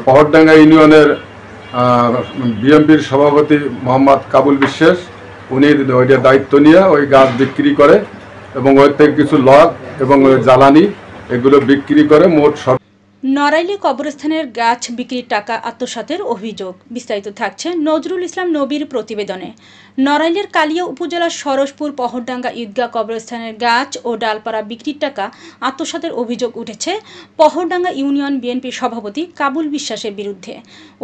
পহরডাঙ্গা ইউনিয়নের বিএমপির সভাপতি মোহাম্মদ কাবুল বিশ্বাস উনি ওইটা দায়িত্ব নিয়ে ওই গাছ বিক্রি করে এবং ওর থেকে কিছু লগ এবং জ্বালানি এগুলো বিক্রি করে মোট নড়াইলে কবরস্থানের গাছ বিক্রির টাকা আত্মসাতের অভিযোগ। বিস্তারিত থাকছে নজরুল ইসলাম নবীর প্রতিবেদনে। নড়াইলের কালিয়া উপজেলার সরসপুর পহরডাঙ্গা ঈদগাহ কবরস্থানের গাছ ও ডালপাড়া বিক্রির টাকা আত্মসাতের অভিযোগ উঠেছে পহরডাঙ্গা ইউনিয়ন বিএনপির সভাপতি কাবুল বিশ্বাসের বিরুদ্ধে।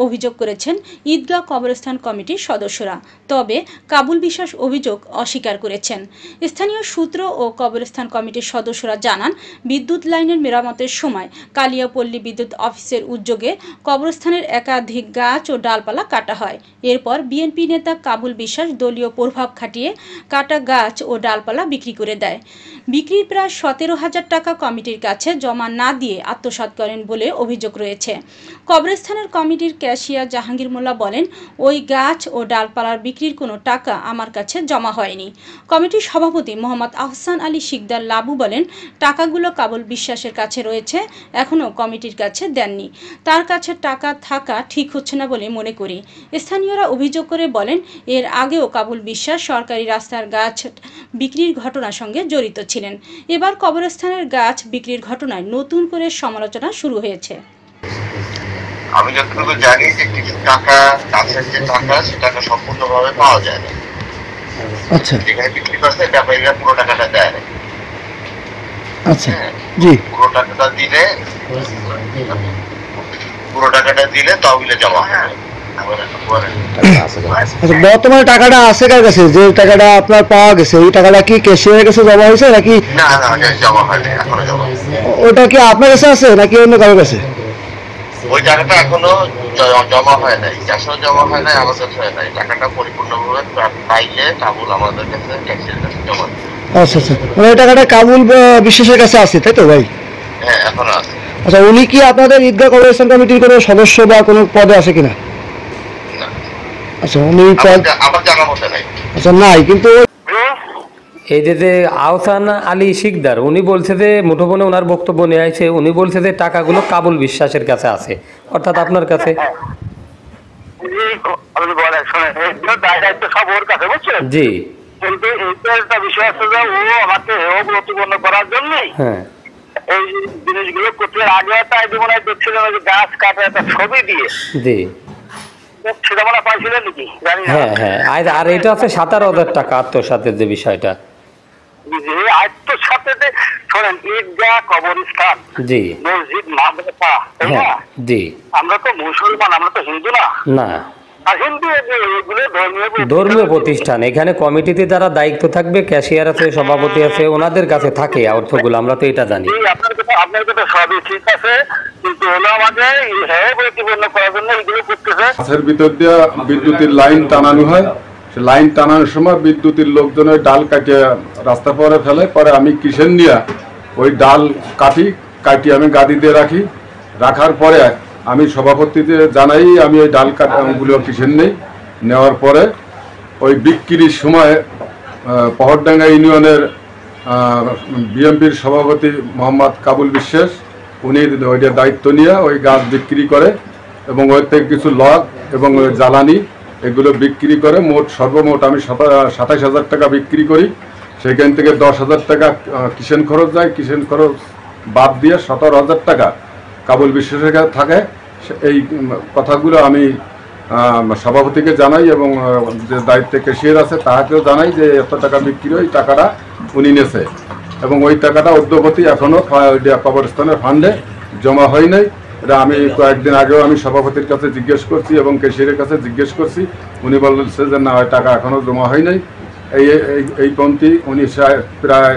অভিযোগ করেছেন ঈদগাহ কবরস্থান কমিটির সদস্যরা, তবে কাবুল বিশ্বাস অভিযোগ অস্বীকার করেছেন। স্থানীয় সূত্র ও কবরস্থান কমিটির সদস্যরা জানান, বিদ্যুৎ লাইনের মেরামতের সময় কালিয়া বিদ্যুৎ অফিসের উদ্যোগে কবরস্থানের একাধিক গাছ ও ডালপালা কাটা হয়। এরপর বিএনপি নেতা কাবুল বিশ্বাস দলীয় প্রভাব খাটিয়ে কাটা গাছ ও ডালপালা বিক্রি করে দেয়। বিক্রির প্রায় 17,000 টাকা কমিটির কাছে জমা না দিয়ে আত্মসাৎ করেন বলে অভিযোগ রয়েছে। কবরস্থানের কমিটির ক্যাশিয়ার জাহাঙ্গীর মোল্লা বলেন, ওই গাছ ও ডালপালার বিক্রির কোনো টাকা আমার কাছে জমা হয়নি। কমিটির সভাপতি মোহাম্মদ আহসান আলী শিকদার লাবু বলেন, টাকাগুলো কাবুল বিশ্বাসের কাছে রয়েছে, এখনও কমিটির কাছে দেননি। তার কাছে টাকা থাকা ঠিক হচ্ছে না বলে মনে করি। স্থানীয়রা অভিযোগ করে বলেন, এর আগেও কাবুল বিশ্বাস সরকারি রাস্তার গাছ বিক্রির ঘটনার সঙ্গে জড়িত ছিলেন। এবার কবরস্থানের গাছ বিক্রির ঘটনায় নতুন করে সমালোচনা শুরু হয়েছে। আমি যতটুকু জানি যে কিছু টাকা গাছের যে টাকা সে টাকা সম্পূর্ণভাবে পাওয়া যায় না। আচ্ছা, যেখানে বিক্রি করছে ব্যাপারীরা পুরো টাকাটা দেয় না। আচ্ছা, জি, পুরো টাকাটা দিলে তহবিলে জমা হয়। বর্তমানে টাকাটা আছে কার কাছে? যে টাকাটা আপনার পাওয়া গেছে এই টাকাটা কি ক্যাশিয়ারের কাছে জমা হয়েছে নাকি? না, জমা হয়নি, এখনো জমা হয়নি। ওটা কি আপনার কাছে আছে নাকি অন্য কারোর কাছে? ওই টাকাটা এখনো জমা হয় নাই, ক্যাশও জমা হয় নাই, আমার কাছে হয় নাই। টাকাটা পরিপূর্ণভাবে পাইলে কাবুল আমাদের কাছে ক্যাশিয়ারের কাছে জমা দেবে। আচ্ছা আচ্ছা, মানে ওই টাকাটা কাবুল বিশ্বাসের কাছে আছে, তাই তো ভাই? হ্যাঁ, এখনো আছে। আচ্ছা, উনি কি আপনাদের ঈদগাহ কবরস্থান কমিটির কোনো সদস্য বা কোনো পদে আছে কিনা? আচ্ছা, উনি আমার জানা মতে নাই। আচ্ছা, নাই। কিন্তু এই যে আহসান আলী শিকদার উনি বলছে যে মুঠোফোনে ওনার বক্তব্য নিয়ে আছে, উনি বলছে যে টাকাগুলো কাবুল বিশ্বাসের কাছে আছে, অর্থাৎ আপনার কাছে। জি, কিন্তু এইটা একটা বিষয় আছে যে ও আমাকে প্রতিপন্ন করার জন্যই এই জিনিসগুলো করতে আগে একটা মনে হয় দেখছিলাম যে গাছ কাটা একটা ছবি দিয়ে। জি, সেটা মনে পাইছিলেন নাকি জানি না। হ্যাঁ, আর এটা আছে 17,000 টাকা আত্মসাতের যে বিষয়টা। আত্মসাতের শোনেন, ঈদগাহ কবরস্থান, জি, মসজিদ, মাদ্রাসা, তাই না? জি, আমরা তো মুসলমান, আমরা তো হিন্দু না। না, ধর্মীয় প্রতিষ্ঠান। এখানে কমিটিতে যারা দায়িত্ব থাকবে, ক্যাশিয়ার আছে, সভাপতি আছে, ওনাদের কাছে থাকে অর্থগুলো, আমরা তো এটা জানি। আপনার কথা সবই ঠিক আছে, কিন্তু হলো আমাকে প্রতিপন্ন করার জন্য এগুলো করতেছে। গাছের ভিতর দিয়ে বিদ্যুতের লাইন টানানো হয়। লাইন টানানোর সময় বিদ্যুতের লোকজনের ডাল কাটিয়ে রাস্তা পরে ফেলে, পরে আমি কিসেন নিয়ে ওই ডাল কাটি আমি গাদি দিয়ে রাখার পরে আমি সভাপতিতে জানাই আমি ওই ডাল কাটাগুলো কিসেন নেওয়ার পরে ওই বিক্রির সময় পহরডাঙ্গা ইউনিয়নের বিএমপির সভাপতি মোহাম্মদ কাবুল বিশ্বাস উনি ওইটা দায়িত্ব নিয়ে ওই গাছ বিক্রি করে এবং ওর থেকে কিছু লগ এবং জ্বালানি এগুলো বিক্রি করে সর্বমোট আমি 27,000 টাকা বিক্রি করি। সেখান থেকে 10,000 টাকা কিষেন খরচ যায়, কিষেন খরচ বাদ দিয়ে 17,000 টাকা কাবুল বিশ্বাসের কাছে থাকে। এই কথাগুলো আমি সভাপতিকে জানাই এবং যে দায়িত্বে ক্যাশিয়ার আছে তাহাকেও জানাই যে এত টাকা বিক্রি ওই টাকাটা উনি নেছে এবং ওই টাকাটা অদ্যবধি এখনও কবরস্থানের ফান্ডে জমা হয় নাই। এটা আমি কয়েকদিন আগেও আমি সভাপতির কাছে জিজ্ঞেস করছি এবং ক্যাশিয়ারের কাছে জিজ্ঞেস করছি, উনি বলছে যে না, ওই টাকা এখনও জমা হয় নাই। এই পন্থী উনি প্রায়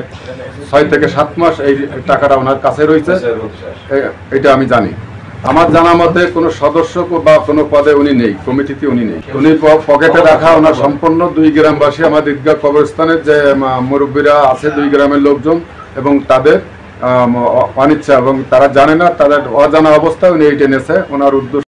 6 থেকে 7 মাস এই টাকাটা ওনার কাছে রয়েছে, এটা আমি জানি। আমার জানা মতে কোনো সদস্য বা কোনো পদে উনি নেই, কমিটিতে উনি নেই। উনি পকেটে রাখা ওনার সম্পূর্ণ 2 গ্রামবাসী, আমাদের ঈদগাহ কবরস্থানের যে মুরব্বীরা আছে 2 গ্রামের লোকজন এবং তাদের অনিচ্ছা এবং তারা জানে না, তাদের অজানা অবস্থায় উনি এইটা নেছে। ওনার উদ্দেশ্য